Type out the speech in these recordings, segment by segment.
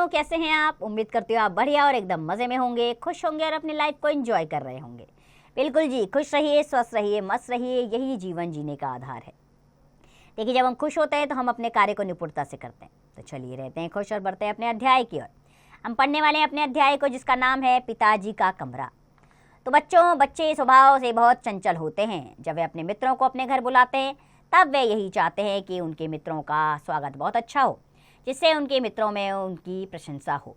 कैसे हैं आप? उम्मीद करती हूँ आप बढ़िया और एकदम मज़े में होंगे, खुश होंगे और अपनी लाइफ को एंजॉय कर रहे होंगे। बिल्कुल जी, खुश रहिए, स्वस्थ रहिए, मस्त रहिए, यही जीवन जीने का आधार है। देखिए, जब हम खुश होते हैं तो हम अपने कार्य को निपुणता से करते हैं। तो चलिए रहते हैं खुश और बढ़ते हैं अपने अध्याय की ओर। हम पढ़ने वाले हैं अपने अध्याय को, जिसका नाम है पिताजी का कमरा। तो बच्चे स्वभाव से बहुत चंचल होते हैं। जब वे अपने मित्रों को अपने घर बुलाते हैं तब वे यही चाहते हैं कि उनके मित्रों का स्वागत बहुत अच्छा हो, जिससे उनके मित्रों में उनकी प्रशंसा हो।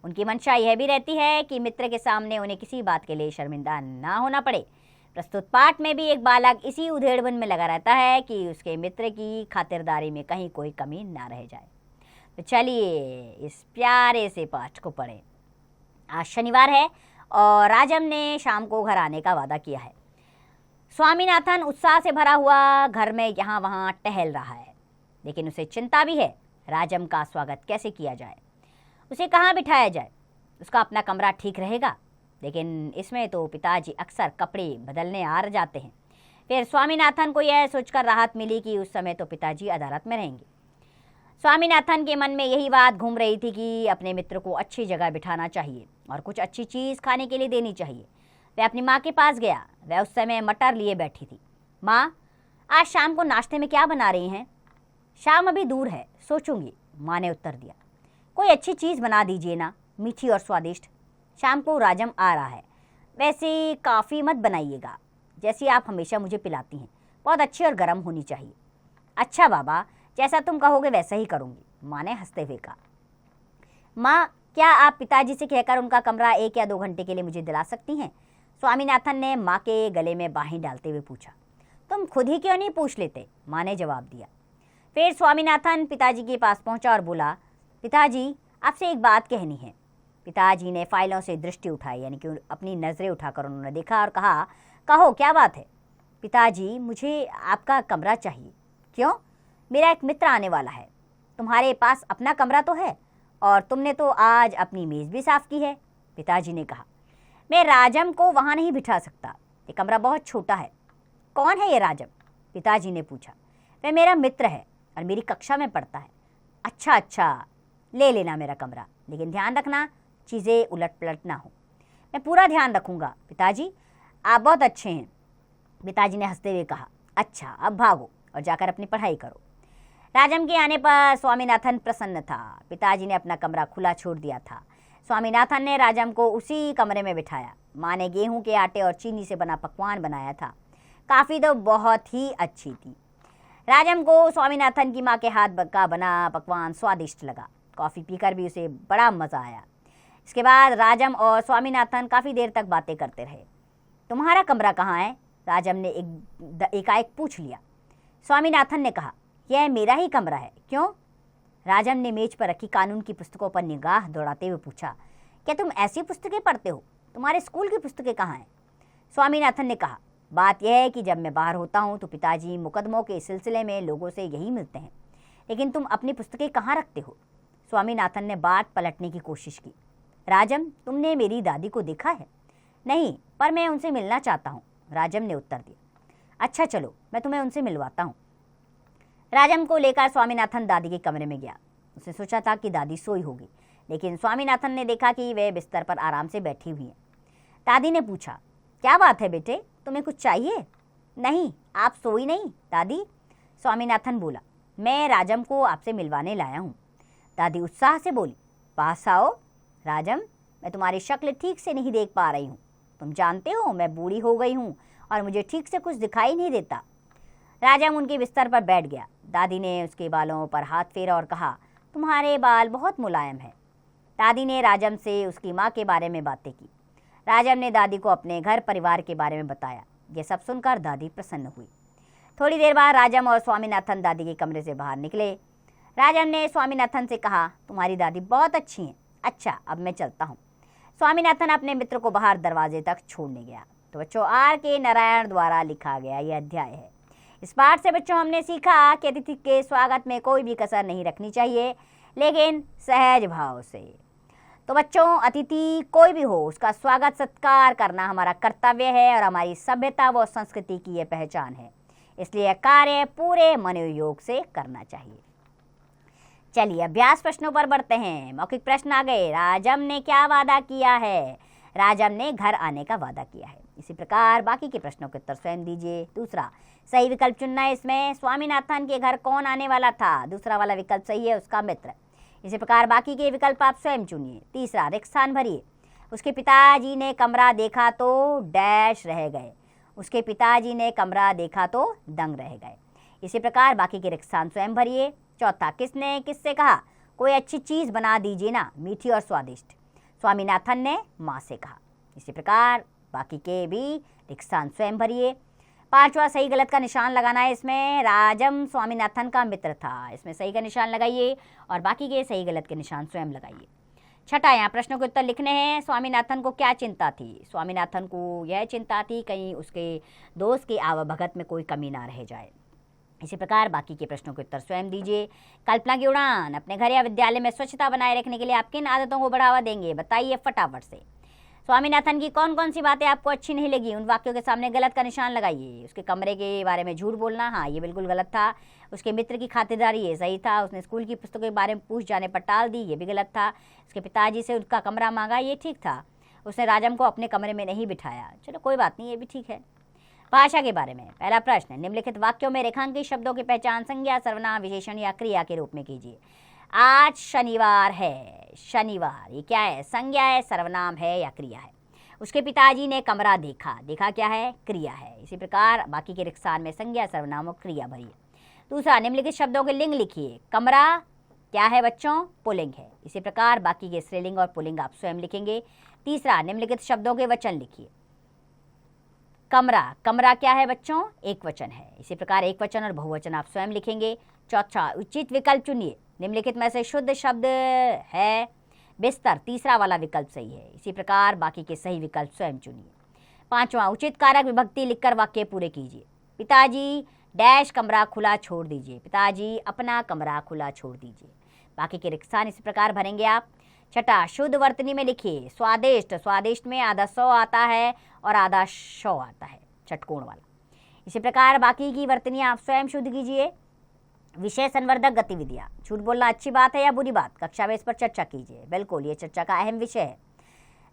उनकी मंशा यह भी रहती है कि मित्र के सामने उन्हें किसी बात के लिए शर्मिंदा ना होना पड़े। प्रस्तुत पाठ में भी एक बालक इसी उधेड़बुन में लगा रहता है कि उसके मित्र की खातिरदारी में कहीं कोई कमी ना रह जाए। तो चलिए इस प्यारे से पाठ को पढ़ें। आज शनिवार है और राजम ने शाम को घर आने का वादा किया है। स्वामीनाथन उत्साह से भरा हुआ घर में यहाँ वहाँ टहल रहा है, लेकिन उसे चिंता भी है राजम का स्वागत कैसे किया जाए, उसे कहाँ बिठाया जाए। उसका अपना कमरा ठीक रहेगा, लेकिन इसमें तो पिताजी अक्सर कपड़े बदलने आ जाते हैं। फिर स्वामीनाथन को यह सोचकर राहत मिली कि उस समय तो पिताजी अदालत में रहेंगे। स्वामीनाथन के मन में यही बात घूम रही थी कि अपने मित्र को अच्छी जगह बिठाना चाहिए और कुछ अच्छी चीज़ खाने के लिए देनी चाहिए। वह अपनी माँ के पास गया। वह उस समय मटर लिए बैठी थी। माँ, आज शाम को नाश्ते में क्या बना रही हैं? शाम अभी दूर है, सोचूंगी, माँ ने उत्तर दिया। कोई अच्छी चीज़ बना दीजिए ना, मीठी और स्वादिष्ट। शाम को राजम आ रहा है। वैसे काफ़ी मत बनाइएगा, जैसी आप हमेशा मुझे पिलाती हैं। बहुत अच्छी और गर्म होनी चाहिए। अच्छा बाबा, जैसा तुम कहोगे वैसा ही करूँगी, माँ ने हंसते हुए कहा। माँ, क्या आप पिताजी से कहकर उनका कमरा 1 या 2 घंटे के लिए मुझे दिला सकती हैं? स्वामीनाथन ने माँ के गले में बाहें डालते हुए पूछा। तुम खुद ही क्यों नहीं पूछ लेते, माँ ने जवाब दिया। फिर स्वामीनाथन पिताजी के पास पहुंचा और बोला, पिताजी, आपसे एक बात कहनी है। पिताजी ने फाइलों से दृष्टि उठाई, यानी कि अपनी नज़रें उठाकर उन्होंने देखा और कहा, कहो क्या बात है? पिताजी, मुझे आपका कमरा चाहिए। क्यों? मेरा एक मित्र आने वाला है। तुम्हारे पास अपना कमरा तो है और तुमने तो आज अपनी मेज़ भी साफ़ की है, पिताजी ने कहा। मैं राजम को वहाँ नहीं बिठा सकता, ये कमरा बहुत छोटा है। कौन है ये राजम? पिताजी ने पूछा। वह मेरा मित्र है और मेरी कक्षा में पढ़ता है। अच्छा, ले लेना मेरा कमरा, लेकिन ध्यान रखना चीज़ें उलट पलट ना हो। मैं पूरा ध्यान रखूँगा पिताजी, आप बहुत अच्छे हैं, पिताजी ने हंसते हुए कहा। अच्छा, अब भागो और जाकर अपनी पढ़ाई करो। राजम के आने पर स्वामीनाथन प्रसन्न था। पिताजी ने अपना कमरा खुला छोड़ दिया था। स्वामीनाथन ने राजम को उसी कमरे में बिठाया। माँ ने गेहूं के आटे और चीनी से बना पकवान बनाया था। काफ़ी तो बहुत ही अच्छी थी। राजम को स्वामीनाथन की माँ के हाथ का बना पकवान स्वादिष्ट लगा। कॉफ़ी पीकर भी उसे बड़ा मज़ा आया। इसके बाद राजम और स्वामीनाथन काफ़ी देर तक बातें करते रहे। तुम्हारा कमरा कहाँ है? राजम ने एकाएक पूछ लिया। स्वामीनाथन ने कहा, यह मेरा ही कमरा है। क्यों? राजम ने मेज पर रखी कानून की पुस्तकों पर निगाह दौड़ाते हुए पूछा। क्या तुम ऐसी पुस्तकें पढ़ते हो? तुम्हारे स्कूल की पुस्तकें कहाँ हैं? स्वामीनाथन ने कहा, बात यह है कि जब मैं बाहर होता हूँ तो पिताजी मुकदमों के सिलसिले में लोगों से यही मिलते हैं, लेकिन तुम अपनी पुस्तकें कहाँ रखते हो? स्वामीनाथन ने बात पलटने की कोशिश की। राजम, तुमने मेरी दादी को देखा है? नहीं, पर मैं उनसे मिलना चाहता हूँ, राजम ने उत्तर दिया। अच्छा चलो, मैं तुम्हें उनसे मिलवाता हूँ। राजम को लेकर स्वामीनाथन दादी के कमरे में गया। उसने सोचा था कि दादी सोई होगी, लेकिन स्वामीनाथन ने देखा कि वे बिस्तर पर आराम से बैठी हुई हैं। दादी ने पूछा, क्या बात है बेटे, तुम्हें कुछ चाहिए? नहीं, आप सोई नहीं दादी, स्वामीनाथन बोला। मैं राजम को आपसे मिलवाने लाया हूँ। दादी उत्साह से बोली, पास आओ। राजम, मैं तुम्हारी शक्ल ठीक से नहीं देख पा रही हूँ। तुम जानते हो मैं बूढ़ी हो गई हूँ और मुझे ठीक से कुछ दिखाई नहीं देता। राजम उनके बिस्तर पर बैठ गया। दादी ने उसके बालों पर हाथ फेरा और कहा, तुम्हारे बाल बहुत मुलायम हैं। दादी ने राजम से उसकी माँ के बारे में बातें की। राजम ने दादी को अपने घर परिवार के बारे में बताया। ये सब सुनकर दादी प्रसन्न हुई। थोड़ी देर बाद राजम और स्वामीनाथन दादी के कमरे से बाहर निकले। राजम ने स्वामीनाथन से कहा, तुम्हारी दादी बहुत अच्छी हैं। अच्छा, अब मैं चलता हूँ। स्वामीनाथन अपने मित्र को बाहर दरवाजे तक छोड़ने गया। तो बच्चों, R.K. नारायण द्वारा लिखा गया यह अध्याय है। इस पाठ से बच्चों हमने सीखा कि अतिथि के स्वागत में कोई भी कसर नहीं रखनी चाहिए, लेकिन सहज भाव से। तो बच्चों, अतिथि कोई भी हो, उसका स्वागत सत्कार करना हमारा कर्तव्य है और हमारी सभ्यता व संस्कृति की यह पहचान है। इसलिए कार्य पूरे मनोयोग से करना चाहिए। चलिए अभ्यास प्रश्नों पर बढ़ते हैं। मौखिक प्रश्न आ गए। राजम ने क्या वादा किया है? राजम ने घर आने का वादा किया है। इसी प्रकार बाकी के प्रश्नों के उत्तर स्वयं दीजिए। दूसरा, सही विकल्प चुनना है इसमें। स्वामीनाथन के घर कौन आने वाला था? दूसरा वाला विकल्प सही है, उसका मित्र। इसी प्रकार बाकी के विकल्प आप स्वयं चुनिए। तीसरा, रिक्त स्थान भरिए। उसके पिताजी ने कमरा देखा तो डैश रह गए। उसके पिताजी ने कमरा देखा तो दंग रह गए। इसी प्रकार बाकी के रिक्त स्थान स्वयं भरिए। चौथा, किसने किससे कहा कोई अच्छी चीज़ बना दीजिए ना, मीठी और स्वादिष्ट? स्वामीनाथन ने माँ से कहा। इसी प्रकार बाकी के भी रिक्त स्थान स्वयं भरिए। पांचवा, सही गलत का निशान लगाना है इसमें। राजम स्वामीनाथन का मित्र था, इसमें सही का निशान लगाइए और बाकी के सही गलत के निशान स्वयं लगाइए। छठा, यहाँ प्रश्नों के उत्तर लिखने हैं। स्वामीनाथन को क्या चिंता थी? स्वामीनाथन को यह चिंता थी कहीं उसके दोस्त की आवभगत में कोई कमी ना रह जाए। इसी प्रकार बाकी के प्रश्नों के उत्तर स्वयं दीजिए। कल्पना की उड़ान। अपने घर या विद्यालय में स्वच्छता बनाए रखने के लिए आप किन आदतों को बढ़ावा देंगे? बताइए फटाफट से। स्वामीनाथन की कौन कौन सी बातें आपको अच्छी नहीं लगी? उन वाक्यों के सामने गलत का निशान लगाइए। उसके कमरे के बारे में झूठ बोलना, हाँ ये बिल्कुल गलत था। उसके मित्र की खातिरदारी, ये सही था। उसने स्कूल की पुस्तकों के बारे में पूछ जाने पर टाल दी, ये भी गलत था। उसके पिताजी से उसका कमरा मांगा, ये ठीक था। उसने राजम को अपने कमरे में नहीं बिठाया, चलो कोई बात नहीं, ये भी ठीक है। भाषा के बारे में पहला प्रश्न, निम्नलिखित वाक्यों में रेखांकित शब्दों की पहचान संज्ञा, सर्वनाम, विशेषण या क्रिया के रूप में कीजिए। आज शनिवार है। शनिवार ये क्या है? संज्ञा है, सर्वनाम है या क्रिया है? उसके पिताजी ने कमरा देखा, देखा क्या है? क्रिया है। इसी प्रकार बाकी के रिक्त स्थान में संज्ञा, सर्वनाम और क्रिया भरिए। दूसरा, निम्नलिखित शब्दों के लिंग लिखिए। कमरा क्या है बच्चों? पुल्लिंग है। इसी प्रकार बाकी के स्त्रीलिंग और पुल्लिंग आप स्वयं लिखेंगे। तीसरा, निम्नलिखित शब्दों के वचन लिखिए। कमरा, कमरा क्या है बच्चों? एक वचन है। इसी प्रकार एक वचन और बहुवचन आप स्वयं लिखेंगे। चौथा, उचित विकल्प चुनिए। निम्नलिखित में से शुद्ध शब्द है बिस्तर, तीसरा वाला विकल्प सही है। इसी प्रकार बाकी के सही विकल्प स्वयं चुनिए। पांचवा, उचित कारक विभक्ति लिखकर वाक्य पूरे कीजिए। पिताजी डैश कमरा खुला छोड़ दीजिए। पिताजी अपना कमरा खुला छोड़ दीजिए। बाकी के रिक्त स्थान इसी प्रकार भरेंगे आप। छठा, शुद्ध वर्तनी में लिखिए। स्वादिष्ट, स्वादिष्ट में आधा सौ आता है और आधा शौ आता है, षटकोण वाला। इसी प्रकार बाकी की वर्तनियां आप स्वयं शुद्ध कीजिए। विषय संवर्धक गतिविधियां, झूठ बोलना अच्छी बात है या बुरी बात? कक्षा में इस पर चर्चा कीजिए। बिल्कुल, ये चर्चा का अहम विषय है।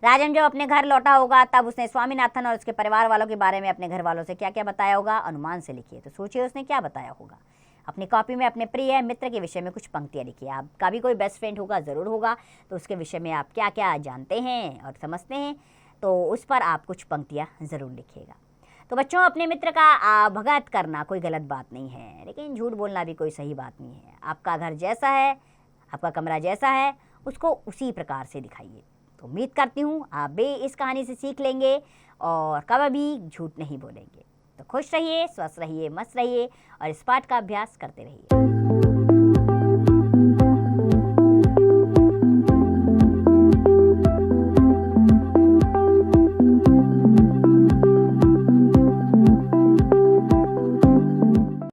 राजन जब अपने घर लौटा होगा तब उसने स्वामीनाथन और उसके परिवार वालों के बारे में अपने घर वालों से क्या क्या बताया होगा? अनुमान से लिखिए। तो सोचिए उसने क्या बताया होगा। अपनी कॉपी में अपने प्रिय मित्र के विषय में कुछ पंक्तियाँ लिखिए। आपका भी कोई बेस्ट फ्रेंड होगा, ज़रूर होगा, तो उसके विषय में आप क्या क्या जानते हैं और समझते हैं, तो उस पर आप कुछ पंक्तियाँ ज़रूर लिखिएगा। तो बच्चों, अपने मित्र का आवभगत करना कोई गलत बात नहीं है, लेकिन झूठ बोलना भी कोई सही बात नहीं है। आपका घर जैसा है, आपका कमरा जैसा है, उसको उसी प्रकार से दिखाइए। तो उम्मीद करती हूँ आप भी इस कहानी से सीख लेंगे और कभी झूठ नहीं बोलेंगे। तो खुश रहिए, स्वस्थ रहिए, मस्त रहिए और इस पाठ का अभ्यास करते रहिए।